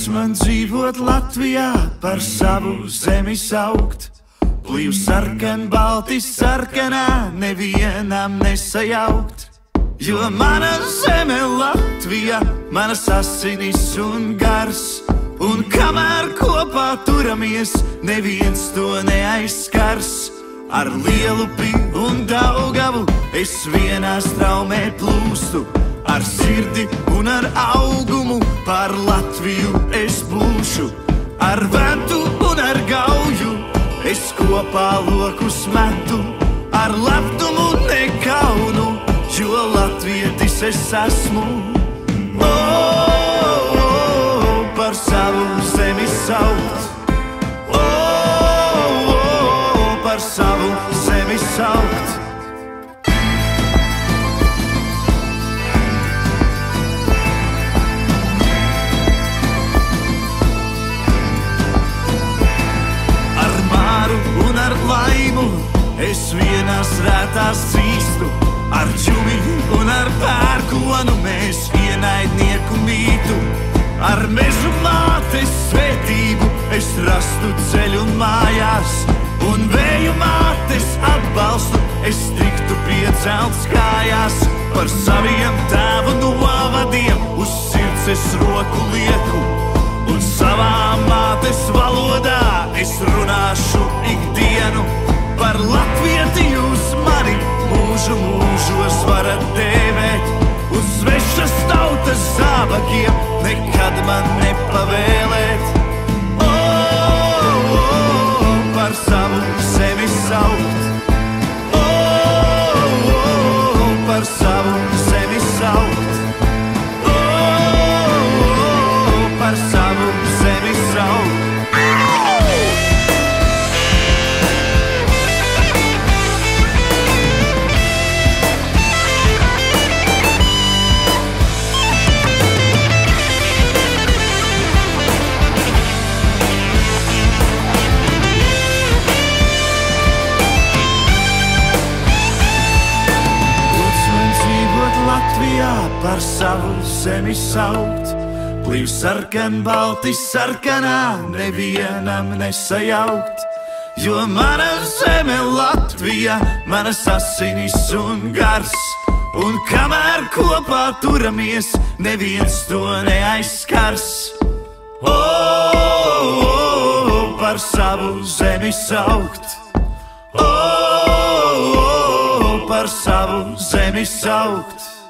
Ļauts man dzīvot Latvijā, par savu zemi saukt. Plīv sarkan, balti sarkanā, nevienam nesajaukt. Jo mana zeme Latvija, manas asinis un gars. Un kamēr kopā turamies, neviens to neaizskars. Ar Lielupi un Daugavu es vienā straumē plūstu. Ar sirdi un ar augumu par Latviju es būšu. Ar ventu un ar gauju es kopā lokus metu. Ar lepnumu nekaunu, jo latvietis es esmu. Par savu zemi saukt. Par savu zemi saukt. Un ar laimu es vienās rētās cīstu. Ar čumi un ar pērkonu mēs ienaidnieku mītu. Ar mežu mātes svētību es rastu ceļu mājās. Un vēju mātes atbalstu es tiktu piecelts kājās. Par saviem tēvu novadiem uz sirds es roku lieku. Un savā mātes valodā es runāšu ikdienu. Par latvieti jūs mani mūžu mūžos varat dēvēt. Uz svešas tautas zābakiem nekad man nepavēlēt. Par savu zemi saukt. Par savu zemi saukt. Par savu zemi saukt. Latvijā par savu zemi saukt. Plīv sarkan, balti sarkanā, nevienam nesajaukt. Jo mana zeme Latvija, manas asinis un gars. Un kamēr kopā turamies, neviens to neaizskars. Par savu zemi saukt. Par savu zemi saukt.